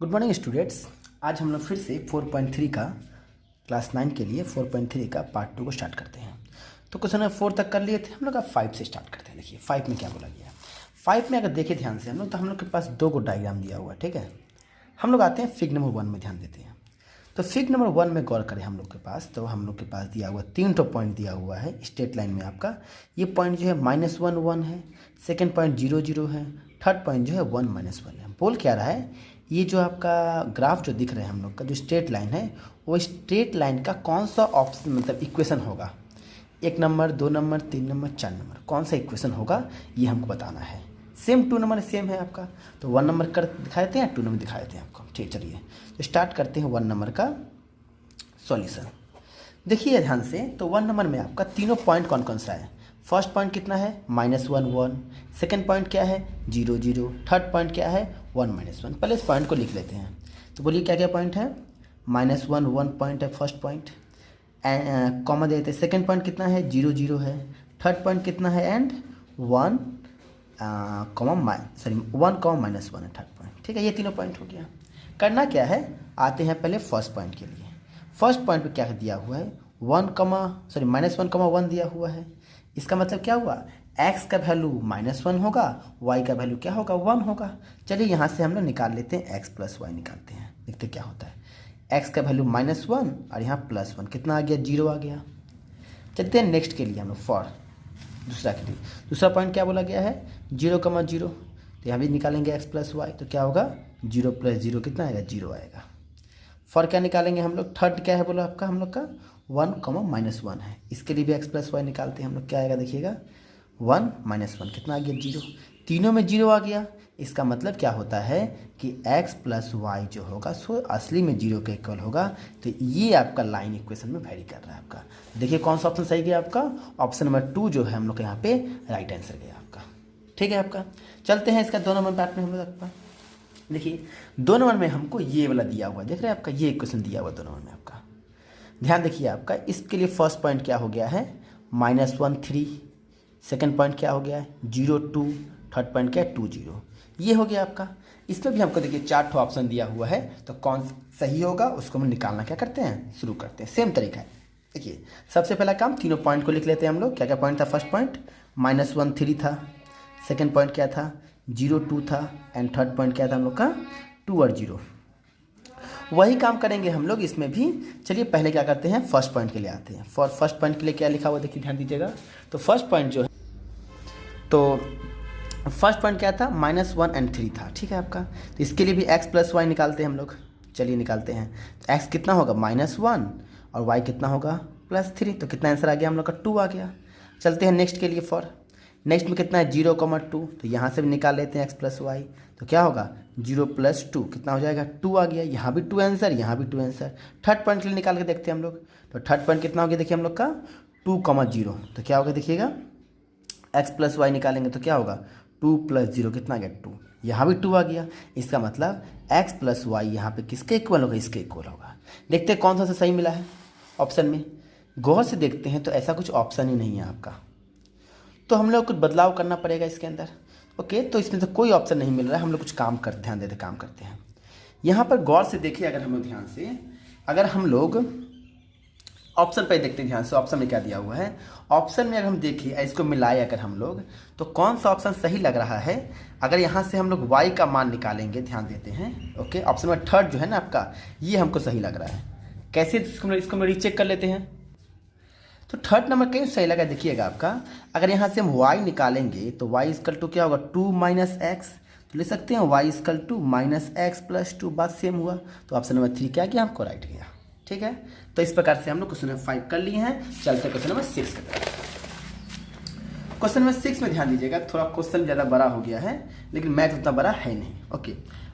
Good morning students. आज हम लोग फिर से 4.3 का क्लास 9 के लिए 4.3 का पार्ट 2 को स्टार्ट करते हैं। तो क्वेश्चन 4 तक कर लिए थे हम लोग। अब 5 से स्टार्ट करते हैं। देखिए 5 में क्या बोला गया है। 5 में अगर देखें ध्यान से हम लोग, तो हम लोग के पास दो को डायग्राम दिया हुआ है। ठीक है, हम लोग आते हैं फिग नंबर 1 में ध्यान देते हैं। तो फिग नंबर 1 में गौर करें हम लोग के पास, तो हम लोग के पास दिया हुआ 3 पॉइंट दिया हुआ है स्ट्रेट लाइन में। आपका ये पॉइंट जो है -1 1 है, सेकेंड पॉइंट 0 0 है, थर्ड पॉइंट जो है 1 -1 है। बोल क्या रहा है, ये जो आपका ग्राफ जो दिख रहा है हम लोग का, जो स्ट्रेट लाइन है, वो स्ट्रेट लाइन का कौन सा ऑप्शन मतलब इक्वेशन होगा, 1 नंबर 2 नंबर 3 नंबर 4 नंबर, कौन सा इक्वेशन होगा ये हमको बताना है। सेम 2 नंबर सेम है आपका, तो 1 नंबर कर दिखा देते हैं, 2 नंबर दिखा देते हैं आपको। ठीक, चलिए तो स्टार्ट करते हैं 1 नंबर का सॉल्यूशन। देखिए ध्यान से, तो 1 नंबर में आपका तीनों पॉइंट कौन कौन सा है। फर्स्ट पॉइंट कितना है -1 1, सेकेंड पॉइंट क्या है 0 0, थर्ड पॉइंट क्या है 1 -1। पहले इस पॉइंट को लिख लेते हैं। तो बोलिए क्या क्या पॉइंट है। -1 1 पॉइंट है फर्स्ट पॉइंट, कॉमा देते हैं। सेकेंड पॉइंट कितना है 0 0 है, थर्ड पॉइंट कितना है एंड 1 -1 है थर्ड पॉइंट। ठीक है, ये तीनों पॉइंट हो गया। करना क्या है, आते हैं पहले फर्स्ट पॉइंट के लिए। फर्स्ट पॉइंट पे क्या दिया हुआ है, -1 दिया हुआ है। इसका मतलब क्या हुआ, x का वैल्यू -1 होगा, y का वैल्यू क्या होगा 1 होगा। चलिए यहाँ से हम लोग निकाल लेते हैं, x + y निकालते हैं, देखते क्या होता है। x का वैल्यू -1 और यहाँ +1, कितना आ गया 0 आ गया। चलते हैं नेक्स्ट के लिए हम लोग, फॉर दूसरा के लिए। दूसरा पॉइंट क्या बोला गया है 0 0, तो यहाँ भी निकालेंगे x + y, तो क्या होगा 0 + 0 कितना आएगा 0 आएगा। फॉर क्या निकालेंगे हम लोग, थर्ड क्या है बोला आपका हम लोग का 1 -1 है। इसके लिए भी x + y निकालते हैं हम लोग, क्या आएगा देखिएगा 1 -1 कितना आ गया 0। तीनों में 0 आ गया। इसका मतलब क्या होता है कि x + y जो होगा सो असली में 0 के इक्वल होगा। तो ये आपका लाइन इक्वेशन में वेरी कर रहा है आपका। देखिए कौन सा ऑप्शन सही गया आपका, ऑप्शन नंबर 2 जो है हम लोग का यहाँ पे राइट आंसर गया आपका। ठीक है आपका, चलते हैं इसका 2 नंबर पार्ट में हम लोग आपका। देखिए 2 नंबर में हमको ये वाला दिया हुआ, देख रहे हैं आपका, ये इक्वेशन दिया हुआ 2 नंबर में आपका। ध्यान देखिए आपका, इसके लिए फर्स्ट पॉइंट क्या हो गया है -1 3, सेकेंड पॉइंट क्या हो गया है 0 2, थर्ड पॉइंट क्या है 2 0, ये हो गया आपका। इसमें भी हमको देखिए 4 ऑप्शन दिया हुआ है, तो कौन सही होगा उसको हम निकालना क्या करते हैं, शुरू करते हैं। सेम तरीका है। देखिए सबसे पहला काम, तीनों पॉइंट को लिख लेते हैं हम लोग। क्या क्या पॉइंट था, फर्स्ट पॉइंट -1 3 था, सेकेंड पॉइंट क्या था 0 2 था, एंड थर्ड पॉइंट क्या था हम लोग का 2 और 0। वही काम करेंगे हम लोग इसमें भी। चलिए पहले क्या करते हैं, फर्स्ट पॉइंट के लिए आते हैं। फॉर फर्स्ट पॉइंट के लिए क्या लिखा हुआ देखिए, ध्यान दीजिएगा। तो फर्स्ट पॉइंट जो है, तो फर्स्ट पॉइंट क्या था -1 और 3 था। ठीक है आपका, तो इसके लिए भी x + y निकालते हैं हम लोग। चलिए निकालते हैं। तो x कितना होगा -1 और y कितना होगा +3, तो कितना आंसर आ गया हम लोग का 2 आ गया। चलते हैं नेक्स्ट के लिए। फॉर नेक्स्ट में कितना है 0 2, तो यहाँ से भी निकाल लेते हैं x + y, तो क्या होगा 0 + 2 कितना हो जाएगा 2 आ गया। यहाँ भी 2 आंसर, यहाँ भी 2 आंसर। थर्ड पॉइंट के लिए निकाल के देखते हैं हम लोग। तो थर्ड पॉइंट कितना हो गया देखिए हम लोग का 2 0, तो क्या होगा देखिएगा x + y निकालेंगे तो क्या होगा 2 + 0 कितना आ गया 2, यहाँ भी 2 आ गया। इसका मतलब x + y यहाँ पे किसके इक्वल होगा, इसके इक्वल होगा। देखते हैं कौन सा सही मिला है ऑप्शन में। गौर से देखते हैं तो ऐसा कुछ ऑप्शन ही नहीं है आपका, तो हम लोग कुछ बदलाव करना पड़ेगा इसके अंदर। ओके, तो इसमें तो कोई ऑप्शन नहीं मिल रहा है। हम लोग कुछ काम कर ध्यान देते काम करते हैं। यहाँ पर गौर से देखिए, अगर हम लोग ध्यान से, अगर हम लोग ऑप्शन पर देखते हैं ध्यान से, ऑप्शन में क्या दिया हुआ है। ऑप्शन में अगर हम देखिए, इसको मिलाए अगर हम लोग, तो कौन सा ऑप्शन सही लग रहा है। अगर यहाँ से हम लोग y का मान निकालेंगे, ध्यान देते हैं। ओके, ऑप्शन में थर्ड जो है ना आपका, ये हमको सही लग रहा है। कैसे इसको हम रीचेक कर लेते हैं। तो थर्ड नंबर कहीं सही लगा देखिएगा आपका। अगर यहाँ से हम y निकालेंगे तो y = क्या होगा 2 - x, तो ले सकते हैं y = -x + 2, बात सेम हुआ। तो ऑप्शन नंबर 3 क्या गया आपको राइट गया। ठीक है, तो इस प्रकार से हम लोग क्वेश्चन नंबर 5 कर लिए हैं। चलते हैं क्वेश्चन नंबर 6 की तरफ। क्वेश्चन नंबर 6 में ध्यान दीजिएगा, थोड़ा क्वेश्चन ज़्यादा बड़ा हो गया है, लेकिन मैथ उतना बड़ा है नहीं। ओके,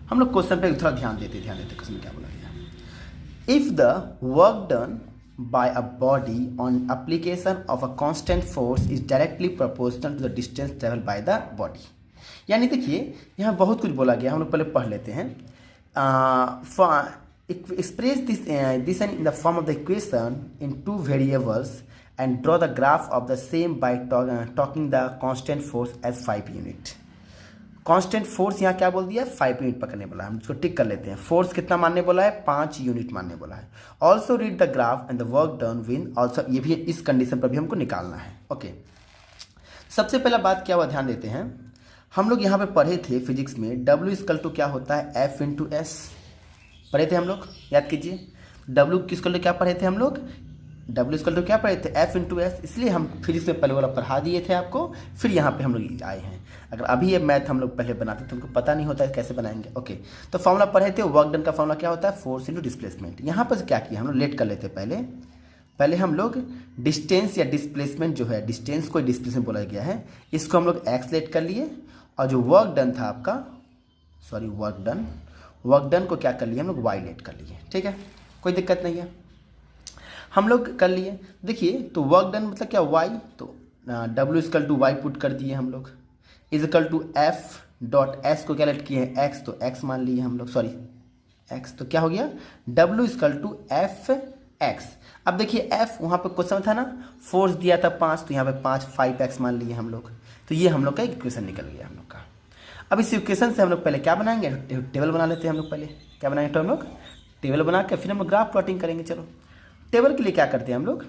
हम लोग क्वेश्चन पे थोड़ा ध्यान देते क्वेश्चन में क्या बोला गया। If the work done by a body on application of a constant force is directly proportional to the distance traveled by the body। यानी देखिए यहाँ बहुत कुछ बोला गया, हम लोग पहले पढ़ लेते हैं। Express this in the form of the equation in 2 variables and draw the graph of the same by taking the constant force as 5 unit. Constant force यहाँ क्या बोल दिया है, 5 यूनिट पकड़ने बोला है, हम इसको टिक कर लेते हैं। फोर्स कितना मानने बोला है, 5 यूनिट मानने बोला है। Also read the graph and the work done win also, ये भी इस कंडीशन पर भी हमको निकालना है। ओके, सबसे पहला बात क्या हुआ ध्यान देते हैं, हम लोग यहाँ पे पढ़े थे फिजिक्स में W इक्वल टू क्या होता है, F इंटू एस पढ़े थे हम लोग, याद कीजिए। W किसको क्या पढ़े थे हम लोग, W इक्वल टू क्या पढ़े थे, F इंटू एस, इसलिए हम फिजिक्स में पहले वाला पढ़ा दिए थे आपको, फिर यहाँ पे हम लोग आए हैं। अगर अभी ये मैथ हम लोग पहले बनाते तो उनको पता नहीं होता है कैसे बनाएंगे। ओके, तो फॉर्मूला पढ़े थे, वर्क डन का फॉर्मूला क्या होता है, फोर्स इंटू डिस्प्लेसमेंट। यहाँ पर क्या किया हम लोग, लेट कर लेते पहले हम लोग डिस्टेंस या डिस्प्लेसमेंट जो है, डिस्टेंस को डिस्प्लेसमेंट बोला गया है, इसको हम लोग एक्स लेट कर लिए, और जो वर्क डन था आपका, सॉरी वर्क डन को क्या कर लिए हम लोग, वाई लेट कर लिए। ठीक है, कोई दिक्कत नहीं है, हम लोग कर लिए। देखिए तो वर्क डन मतलब क्या, वाई, तो W equal to y put कर दिए हम लोग, is equal to F dot S को क्या लेट किए हैं, एक्स, तो एक्स मान लिए हम लोग, सॉरी एक्स, तो क्या हो गया W equal to F x. अब देखिए एफ वहाँ पे क्वेश्चन था ना, फोर्स दिया था 5, तो यहाँ पे 5x मान लिए हम लोग, तो ये हम लोग का इक्वेशन निकल गया हम लोग का। अब इस इक्वेशन से हम लोग पहले क्या बनाएंगे, टेबल बना लेते हैं हम लोग। पहले क्या बनाएंगे, तो हम लोग टेबल बना के फिर हम लोग ग्राफ प्लॉटिंग करेंगे। चलो टेबल के लिए क्या करते हैं हम लोग,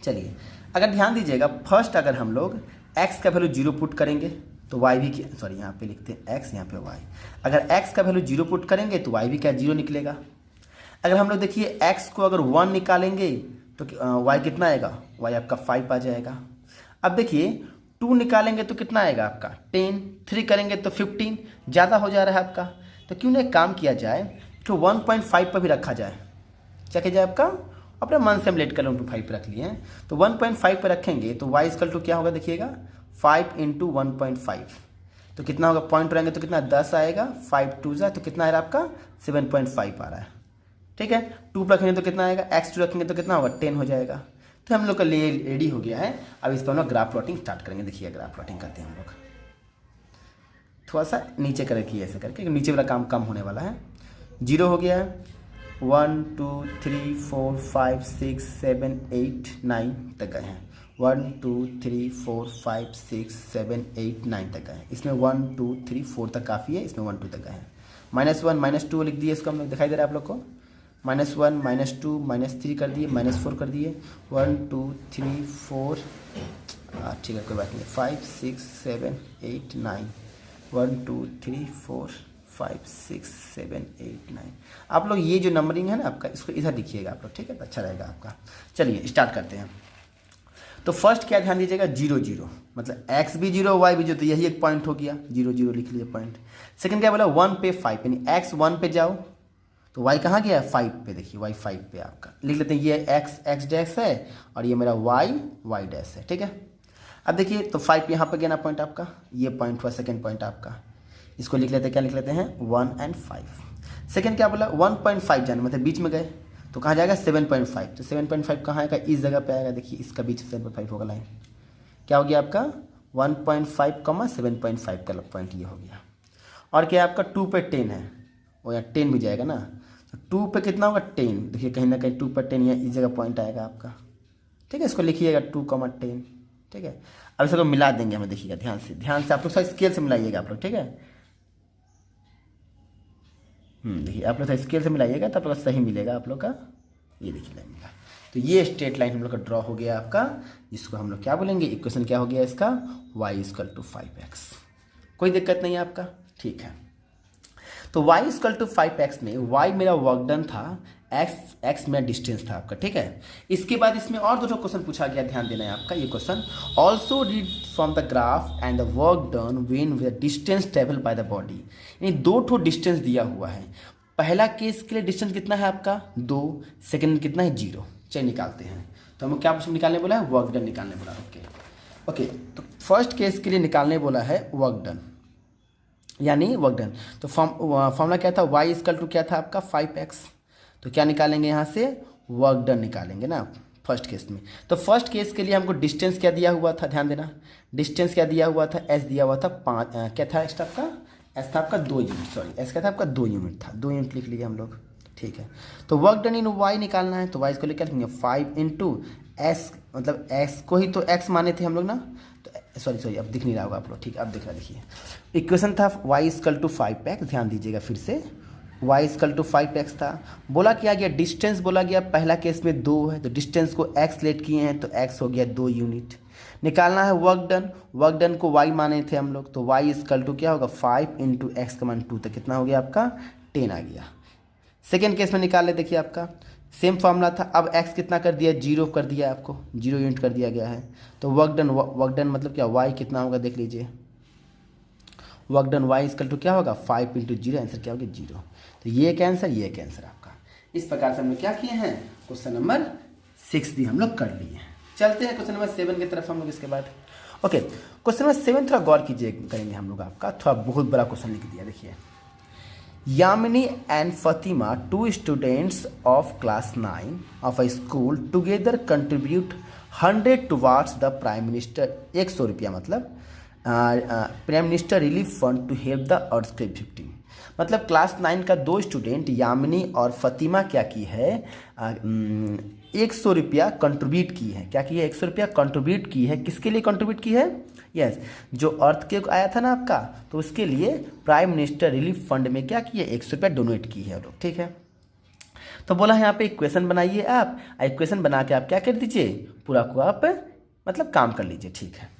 चलिए अगर ध्यान दीजिएगा, फर्स्ट अगर हम लोग x का वैल्यू 0 पुट करेंगे तो y भी, सॉरी यहाँ पे लिखते हैं x, यहाँ पे y, अगर x का वैल्यू 0 पुट करेंगे तो y भी क्या 0 निकलेगा। अगर हम लोग देखिए x को अगर 1 निकालेंगे तो y कितना आएगा, y आपका 5 आ जाएगा। अब देखिए 2 निकालेंगे तो कितना आएगा आपका 10, 3 करेंगे तो 15, ज़्यादा हो जा रहा है आपका, तो क्यों ना एक काम किया जाए, तो 1.5 पर भी रखा जाए, क्या किया जाए आपका, अपने मन से हम लेट कर 1.5 पर रख लिए हैं, तो 1.5 पर रखेंगे तो y इक्वल टू क्या होगा, देखिएगा 5 इंटू 1.5, तो कितना होगा, पॉइंट रहेंगे तो कितना 10 आएगा, 5 2 जा तो कितना आ रहा है आपका 7.5 आ रहा है। ठीक है, 2 पर रखेंगे तो कितना आएगा, x2 रखेंगे तो कितना होगा 10 हो जाएगा। तो हम लोग का लिए रेडी हो गया है। अब इस पर हम लोग ग्राफ प्लॉटिंग स्टार्ट करेंगे। देखिए ग्राफ प्लॉटिंग करते हैं हम लोग, थोड़ा सा नीचे कर रखिए ऐसे करके, नीचे वाला काम कम होने वाला है। 0 हो गया है, 1 2 3 4 5 6 7 8 9 तक गए हैं, 1 2 3 4 5 6 7 8 9 तक गए हैं। इसमें 1 2 3 4 तक काफ़ी है, इसमें 1 2 तक गए हैं। -1 -2 लिख दिए, इसको हम लोग दिखाई दे रहा है आप लोग को, -1 -2 -3 कर दिए, -4 कर दिए, 1 2 3 4, ठीक है कोई बात नहीं, 5 6 7 8 9, 1 2 3 4 5 6 7 8 9। आप लोग ये जो नंबरिंग है ना आपका, इसको इधर लिखिएगा आप लोग, ठीक है, तो अच्छा रहेगा आपका। चलिए स्टार्ट करते हैं। तो फर्स्ट क्या ध्यान दीजिएगा, 0 0, मतलब x भी 0 y भी 0, तो यही एक पॉइंट हो गया, 0 0 लिख लीजिए पॉइंट। सेकंड क्या बोला, 1 पे 5, यानी x 1 पे जाओ तो y कहाँ गया, 5 पे, देखिए y 5 पे आपका लिख लेते हैं, ये x डैश है और ये मेरा y डैश है। ठीक है, अब देखिए तो 5 यहाँ पर गया ना पॉइंट आपका, ये पॉइंट हुआ सेकेंड पॉइंट आपका, इसको लिख लेते हैं, क्या लिख लेते हैं 1 और 5। सेकेंड क्या बोला, 1.5 जाने मतलब बीच में गए तो कहाँ जाएगा 7.5, तो 7.5 कहाँ आएगा, इस जगह पे आएगा, देखिए इसका बीच 7.5 होगा लाइन, क्या हो गया आपका 1.5, 7.5 का पॉइंट ये हो गया। और क्या आपका 2 पे 10 है, वो यहाँ 10 भी जाएगा ना, तो 2 पे कितना होगा 10, देखिए कहीं ना कहीं 2 पर 10 यहाँ इस जगह पॉइंट आएगा आपका। ठीक है, इसको लिखिएगा 2, 10। ठीक है, अब इसको मिला देंगे हमें, देखिएगा ध्यान से आप लोग सारे स्केल से मिलाइएगा आप लोग। ठीक है, देखिए आप लोग स्केल से मिलाइएगा तो आप लोग सही मिलेगा आप लोग का, ये देखिए लाइन मिला। तो ये स्ट्रेट लाइन हम लोग का ड्रॉ हो गया आपका, जिसको हम लोग क्या बोलेंगे, इक्वेशन क्या हो गया इसका, y इक्वल टू 5x। कोई दिक्कत नहीं है आपका, ठीक है। तो y इक्वल टू 5x में y मेरा वर्क डन था, x मेरा डिस्टेंस था आपका। ठीक है, इसके बाद इसमें और दो क्वेश्चन पूछा गया, ध्यान देना है आपका ये question, also read from the graph and the work done when with distance travel by the body. यानी 2 डिस्टेंस दिया हुआ है, पहला केस के लिए डिस्टेंस कितना है आपका 2, सेकेंड कितना है 0। चलिए निकालते हैं, तो हमें क्या निकालने बोला है, वर्क डन निकालने बोला। ओके, तो फर्स्ट केस के लिए निकालने बोला है वर्क डन, यानी वर्क डन। तो फॉर्मूला क्या था, y इक्वल टू क्या था आपका 5x, तो क्या निकालेंगे यहाँ से, वर्क डन निकालेंगे ना फर्स्ट केस में। तो फर्स्ट केस के लिए हमको डिस्टेंस क्या दिया हुआ था, ध्यान देना, डिस्टेंस क्या दिया हुआ था, s दिया हुआ था 5, क्या था एक्स्ट्रा आपका, s था आपका 2 यूनिट, सॉरी s क्या था आपका 2 यूनिट था, 2 यूनिट लिख लीजिए हम लोग। ठीक है, तो वर्क डन इन y निकालना है, तो y को लेकर लिखेंगे 5 इंटू एस, मतलब x को ही तो x माने थे हम लोग ना, तो सॉरी अब दिख नहीं रहा होगा आप लोग, ठीक है अब दिख रहा, देखिए इक्वेशन था y इक्वल टू 5x, ध्यान दीजिएगा फिर से, y इक्वल टू 5x था। बोला क्या गया, डिस्टेंस बोला गया, पहला केस में 2 है तो डिस्टेंस को x लेट किए हैं तो x हो गया 2 यूनिट। निकालना है वर्क डन, वर्क डन को y माने थे हम लोग, तो y इक्वल टू क्या होगा 5 इंटू एक्स का मान 2, तो कितना हो गया आपका 10 आ गया। सेकेंड केस में निकाल ले, देखिए आपका सेम फॉर्मूला था, अब x कितना कर दिया 0 कर दिया, आपको 0 यूनिट कर दिया गया है। तो वर्क डन मतलब क्या, y कितना होगा देख लीजिए, work done y equal to क्या होगा 5 इंटू 0, आंसर क्या होगा 0। तो ये एक आंसर, ये एक आंसर आपका। इस प्रकार से हम लोग क्या किए हैं, क्वेश्चन नंबर 6 भी हम लोग कर लिए हैं। चलते हैं क्वेश्चन नंबर 7 की तरफ हम लोग इसके बाद। ओके, क्वेश्चन नंबर 7 थोड़ा गौर कीजिए, करेंगे हम लोग आपका, थोड़ा बहुत बड़ा क्वेश्चन लिख दिया, देखिए। Yamini and Fatima, 2 students of class 9 of a school together contribute 100 towards the prime minister, 100 रुपया मतलब prime minister relief fund to help the earthquake victim. मतलब क्लास 9 का 2 स्टूडेंट यामिनी और फतिमा क्या की है, 100 रुपया कंट्रीब्यूट की है, क्या की है 100 रुपया कंट्रीब्यूट की है, किसके लिए कंट्रीब्यूट की है, यस जो अर्थक्वेक आया था ना आपका, तो उसके लिए प्राइम मिनिस्टर रिलीफ फंड में क्या किए 100 रुपया डोनेट की है लोग, ठीक है। तो बोला यहाँ पे इक्वेशन बनाइए आप, इक्वेशन बना के आप क्या कर दीजिए, पूरा को आप मतलब काम कर लीजिए, ठीक है।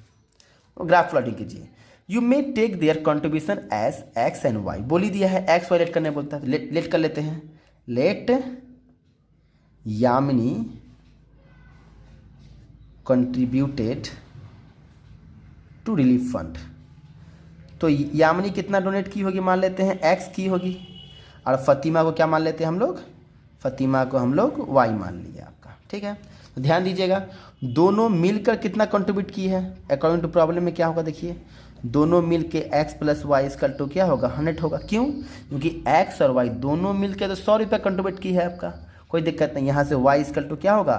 ग्राफ प्लॉटिंग कीजिए। You may take their contribution as x and y, बोली दिया है एक्स वाई लेट करने बोलता है, लेट कर लेते हैं, let Yamini contributed to relief fund. तो यामिनी कितना डोनेट की होगी, मान लेते हैं एक्स की होगी, और फतिमा को क्या मान लेते हैं हम लोग, फतिमा को हम लोग वाई मान लिया आपका, ठीक है। तो ध्यान दीजिएगा, दोनों मिलकर कितना कंट्रीब्यूट की है, अकॉर्डिंग टू प्रॉब्लम में क्या होगा, देखिए दोनों मिल के x plus y equal to क्या होगा 100 होगा, क्यों, क्योंकि x और y दोनों मिल के तो 100 रुपया कंट्रीब्यूट की है आपका, कोई दिक्कत नहीं। यहाँ से y इक्वल टू क्या होगा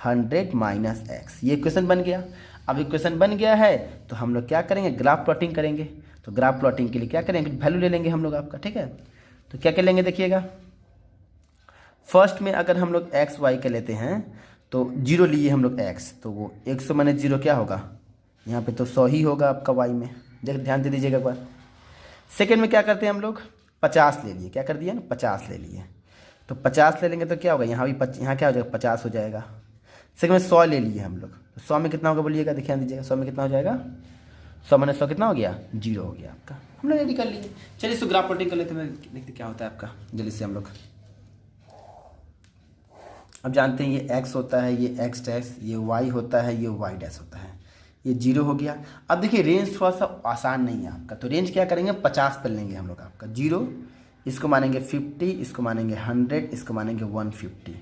100 माइनस x, ये क्वेश्चन बन गया। अब इक्वेशन बन गया है तो हम लोग क्या करेंगे, ग्राफ प्लॉटिंग करेंगे। तो ग्राफ प्लॉटिंग के लिए क्या करेंगे, वैल्यू ले लेंगे हम लोग आपका, ठीक है। तो क्या कर लेंगे, देखिएगा फर्स्ट में अगर हम लोग एक्स वाई के लेते हैं तो 0 लिए हम लोग x, तो वो 100 माइनस 0 क्या होगा, यहाँ पे तो 100 ही होगा आपका y में, ध्यान दे दीजिएगा एक बार। सेकेंड में क्या करते हैं हम लोग 50 ले लिए, क्या कर दिया ना 50 ले लिए, तो 50 ले लेंगे तो क्या होगा, यहाँ भी यहाँ क्या हो जाएगा 50 हो जाएगा। सेकेंड में 100 ले लिए हम लोग, तो 100 में कितना होगा बोलिएगा, ध्यान दीजिएगा 100 में कितना हो जाएगा, 100 माइनस 100 कितना हो गया 0 हो गया आपका, हम लोग रेडी कर लिए। चलिए इसको ग्राफ प्लॉटिंग कर लेते हैं, देखते क्या होता है आपका जल्दी से हम लोग। अब जानते हैं ये x होता है, ये x डैश, ये y होता है, ये y डैश होता है, ये 0 हो गया। अब देखिए रेंज थोड़ा सा आसान नहीं है आपका, तो रेंज क्या करेंगे 50 पर लेंगे हम लोग आपका, 0 इसको मानेंगे 50, इसको मानेंगे 100, इसको मानेंगे 150,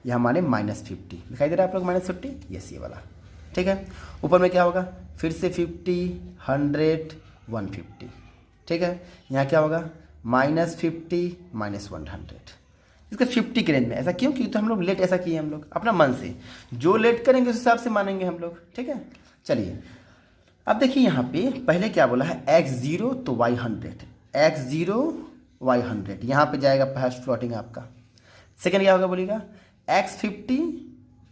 ये हमारे -50 दिखाई दे रहा है आप लोग -50, यस ये वाला, ठीक है। ऊपर में क्या होगा फिर से 50, 100, 150, ठीक है। यहाँ क्या होगा -50 -100, इसका 50 के रेंज में, ऐसा क्यों, क्योंकि तो हम लोग लेट ऐसा किए हम लोग अपना मन से, जो लेट करेंगे उस हिसाब से मानेंगे हम लोग, ठीक है। चलिए अब देखिए यहाँ पे पहले क्या बोला है x0 तो y 100, x0 y 100, यहाँ पे जाएगा फर्स्ट प्लॉटिंग आपका। सेकेंड क्या होगा बोलिएगा x50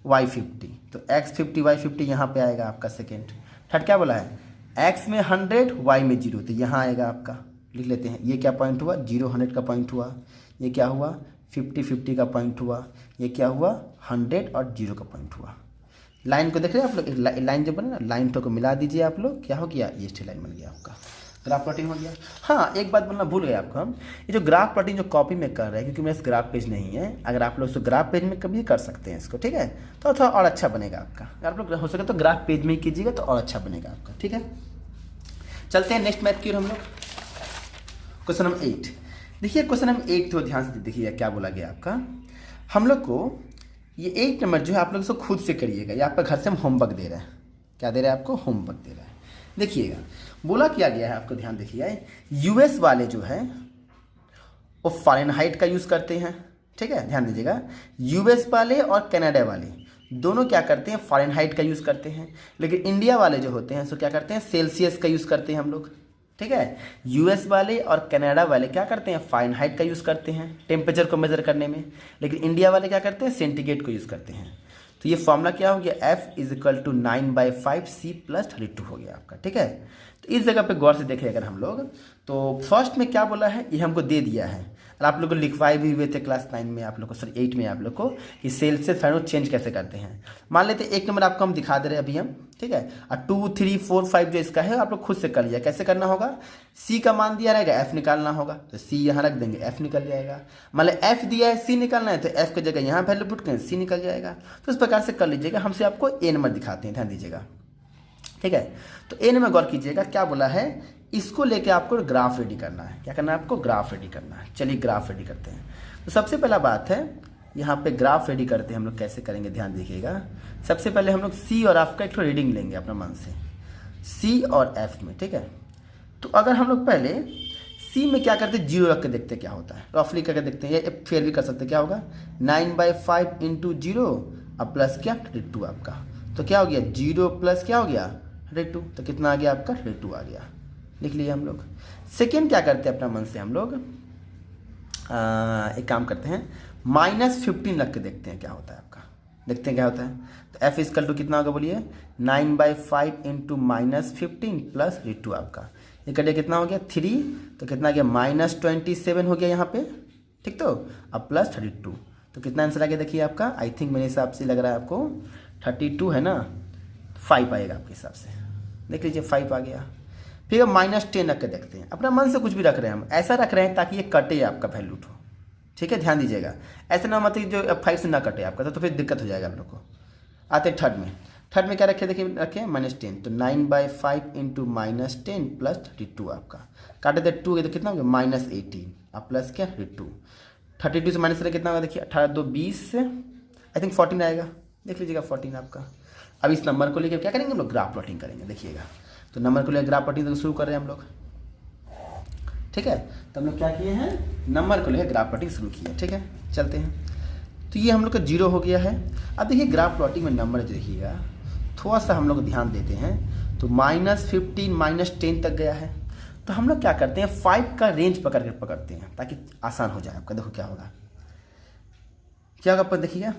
y 50, तो x50 y 50 यहाँ पे आएगा आपका सेकेंड। थर्ड क्या बोला है x में 100 y में 0, तो यहाँ आएगा आपका, लिख लेते हैं, ये क्या पॉइंट हुआ 0 100 का पॉइंट हुआ, ये क्या हुआ 50 50 का पॉइंट हुआ, ये क्या हुआ 100 और 0 का पॉइंट हुआ। लाइन को देख रहे हैं आप लोग, लाइन जो बने ना, लाइन को मिला दीजिए आप लोग, क्या हो गया ये स्ट्रेट लाइन बन गया आपका, ग्राफ प्लॉटिंग हो गया। हाँ एक बात बोलना भूल गए आपको हम, ये जो ग्राफ प्लॉटिंग जो कॉपी में कर रहे हैं, क्योंकि मेरे पास ग्राफ पेज नहीं है, अगर आप लोग इसको ग्राफ पेज में कभी कर सकते हैं इसको, ठीक है, तो थोड़ा और अच्छा बनेगा आपका। अगर आप लोग हो सके तो ग्राफ पेज में ही कीजिएगा तो और अच्छा बनेगा आपका, ठीक है। चलते हैं नेक्स्ट मैथ की ओर हम लोग, क्वेश्चन नंबर 8। देखिए क्वेश्चन नंबर 8 तो ध्यान से देखिए क्या बोला गया आपका, हम लोग को ये 8 नंबर जो है आप लोग इसको खुद से करिएगा, ये आपका घर से हम होमवर्क दे रहे हैं, क्या दे रहे हैं आपको, होमवर्क दे रहा है। देखिएगा बोला क्या गया है आपको, ध्यान देखिए, यूएस वाले जो है वो फ़ारेनहाइट का यूज़ करते हैं, ठीक है, ध्यान दीजिएगा, यूएस वाले और कनाडा वाले दोनों क्या करते हैं फ़ारेनहाइट का यूज़ करते हैं, लेकिन इंडिया वाले जो होते हैं सो क्या करते हैं सेल्सियस का यूज़ करते हैं हम लोग, ठीक है। यूएस वाले और कनाडा वाले क्या करते हैं फ़ारेनहाइट का यूज़ करते हैं टेम्परेचर को मेज़र करने में, लेकिन इंडिया वाले क्या करते हैं सेंटीग्रेड को यूज़ करते हैं। तो ये फॉर्मूला क्या हो गया, f is equal to 9/5 c plus 32 हो गया आपका। ठीक है, तो इस जगह पे गौर से देखें अगर हम लोग, तो फर्स्ट में क्या बोला है, ये हमको दे दिया है और आप लोग को लिखवाए भी हुए थे क्लास 9 में आप लोग को, सॉरी 8 में आप लोग को, कि सेल से फैनो चेंज कैसे करते हैं। मान लेते हैं 1 नंबर आपको हम दिखा दे रहे हैं अभी हम, ठीक है, और 2, 3, 4, 5 जो इसका है आप लोग खुद से कर लिया। कैसे करना होगा, सी का मान दिया रहेगा, f निकालना होगा, तो सी यहाँ रख देंगे, f निकल जाएगा। मान लो f दिया है, c निकालना है, तो f की जगह यहाँ वैल्यू पुट करें, c निकल जाएगा। तो इस प्रकार से कर लीजिएगा। हमसे आपको a नंबर दिखाते हैं, ध्यान दीजिएगा। ठीक है, तो a नंबर गौर कीजिएगा, क्या बोला है, इसको लेके आपको ग्राफ रेडी करना है। क्या करना है आपको, ग्राफ रेडी करना है। चलिए ग्राफ रेडी करते हैं। तो सबसे पहला बात है, यहाँ पे ग्राफ रेडी करते हैं हम लोग, कैसे करेंगे ध्यान देखिएगा। सबसे पहले हम लोग सी और एफ का एक रीडिंग लेंगे अपना मन से, सी और एफ में। ठीक है, तो अगर हम लोग पहले सी में क्या करते हैं, 0 रख के देखते क्या होता है, रफली करके देखते हैं, या फिर भी कर सकते क्या होगा, 9/5 इंटू 0 अब प्लस क्या 32 आपका, तो क्या हो गया 0 प्लस क्या हो गया 32, तो कितना आ गया आपका 32 आ गया, लिख लिया हम लोग। सेकेंड क्या करते हैं अपना मन से हम लोग, एक काम करते हैं, -15 रख के देखते हैं क्या होता है आपका, देखते हैं क्या होता है। तो f इक्वल टू कितना होगा बोलिए, 9/5 इंटू -15 प्लस 32 आपका, ये कटे कितना हो गया 3, तो कितना आ गया -27 हो गया यहाँ पे। ठीक, तो अब प्लस 32, तो कितना आंसर आ गया देखिए आपका, आई थिंक मेरे हिसाब से लग रहा है आपको 32 है ना, 5 आएगा आपके हिसाब से, देख लीजिए 5 आ गया। फिर अब -10 रख के देखते हैं, अपना मन से कुछ भी रख रहे हैं हम, ऐसा रख रहे हैं ताकि ये कटे आपका वैल्यू तो। ठीक है, ध्यान दीजिएगा, ऐसा ना मतलब जो 5 से ना कटे आपका, तो फिर दिक्कत हो जाएगा आप लोग को। आते थर्ड में क्या रखे, देखिए रखे -10, तो 9/5 इंटू -10 प्लस 32 आपका, काटे थे 2 तो कितना हो गया -18 अब प्लस क्या 32, 32 से माइनस करें कितना होगा देखिए, 18 2 20 से आई थिंक 14 आएगा, देख लीजिएगा 14 आपका। अब इस नंबर को लेकर क्या करेंगे हम लोग, ग्राफ प्लॉटिंग करेंगे, देखिएगा। तो नंबर को लेकर ग्राफ प्लॉटिंग तो शुरू कर रहे हैं हम लोग। ठीक है, तो हम लोग क्या किए हैं, नंबर को लेकर ग्राफ प्लॉटिंग शुरू किया। ठीक है, चलते हैं। तो ये हम लोग का 0 हो गया है। अब देखिए ग्राफ प्लॉटिंग में नंबर देखिएगा, थोड़ा सा हम लोग ध्यान देते हैं, तो -15 -10 तक गया है। तो हम लोग क्या करते हैं, 5 का रेंज पकड़ते हैं ताकि आसान हो जाए आपका। देखो क्या होगा, क्या होगा पर देखिएगा,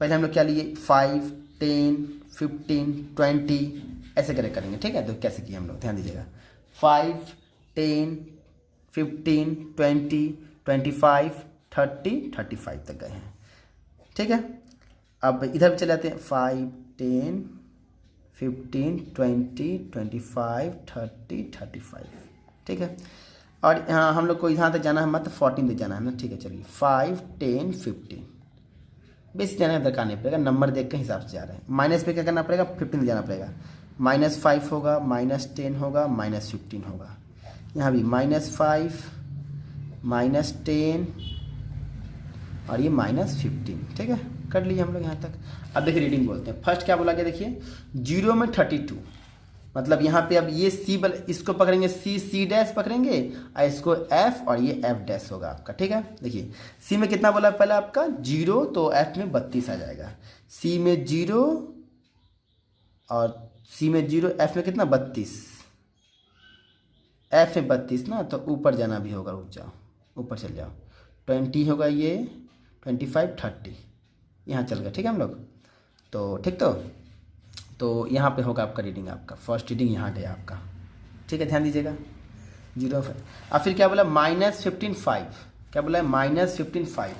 पहले हम लोग क्या लिए 5, 10, 15, 20 ऐसे करेंगे। ठीक है, तो कैसे किए हम लोग, ध्यान दीजिएगा, 5, 10, 15, 20, 25, 30, 35 तक गए हैं। ठीक है, अब इधर भी चले जाते हैं, 5, 10, 15, 20, 25, 30, 35। ठीक है, और यहाँ हम लोग को यहाँ तक जाना है, मतलब 14 तक जाना है ना। ठीक है, चलिए 5, 10, 15 बेसिक जाने का दरकार नहीं पड़ेगा, नंबर देख के हिसाब से जा रहे हैं। माइनस पे क्या करना पड़ेगा, 15 जाना पड़ेगा, -5 होगा, -10 होगा, -15 होगा, यहाँ भी -5, -10 और ये -15। ठीक है, कर लिए हम लोग यहाँ तक। अब देखिए रीडिंग बोलते हैं, फर्स्ट क्या बोला गया देखिए, 0 में 32, मतलब यहाँ पे अब ये सी इसको पकड़ेंगे, सी डैश पकड़ेंगे, और इसको एफ, और ये एफ डैश होगा आपका। ठीक है, देखिए सी में कितना बोला पहले आपका 0, तो एफ में 32 आ जाएगा, सी में 0 और सी में 0, एफ में कितना 32, एफ में 32 ना, तो ऊपर जाना भी होगा, रुक जाओ ऊपर चल जाओ, 20 होगा, ये 25, 30 यहाँ चल गया। ठीक है हम लोग, तो ठीक, तो यहाँ पे होगा आपका रीडिंग, आपका फर्स्ट रीडिंग यहाँ गया आपका। ठीक है, ध्यान दीजिएगा 0। और फिर क्या बोला -15, क्या बोला है -15,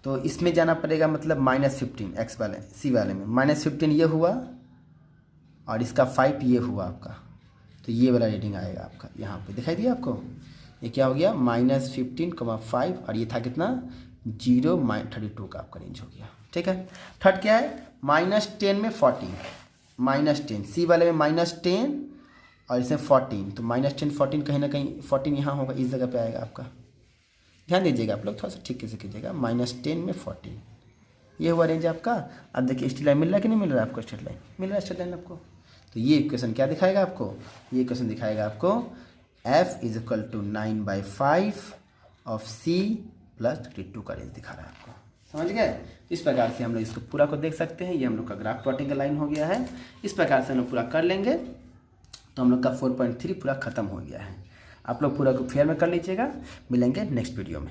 तो इसमें जाना पड़ेगा, मतलब -15 एक्स वाले सी वाले में, -15 ये हुआ और इसका 5 ये हुआ आपका, तो ये वाला रीडिंग आएगा आपका। यहाँ पे दिखाई दिया आपको, ये क्या हो गया -15,5 और ये था कितना 0 -32 का आपका रेंज हो गया। ठीक है, थर्ड क्या है, -10 में 14, -10 सी वाले में -10 और इसमें 14, तो -10 14 कहीं ना कहीं 14 यहाँ होगा, इस जगह पे आएगा आपका। ध्यान दीजिएगा आप लोग, थोड़ा सा ठीक से कीजिएगा, -10 में 14 ये हुआ रेंज आपका। अब देखिए स्ट्रेट लाइन मिल रहा है कि नहीं मिल रहा है आपको, स्ट्रेट लाइन मिल रहा है, स्ट्रेट लाइन आपको। तो ये इक्वेशन क्या दिखाएगा आपको, ये इक्वेशन दिखाएगा आपको f is equal to 9/5 of c plus 32 का रेंज दिखा रहा है आपको, समझ गए। इस प्रकार से हम लोग इसको पूरा को देख सकते हैं, ये हम लोग का ग्राफ प्लॉटिंग का लाइन हो गया है। इस प्रकार से हम लोग पूरा कर लेंगे तो हम लोग का 4.3 पूरा खत्म हो गया है। आप लोग पूरा को फेयर में कर लीजिएगा, मिलेंगे नेक्स्ट वीडियो में।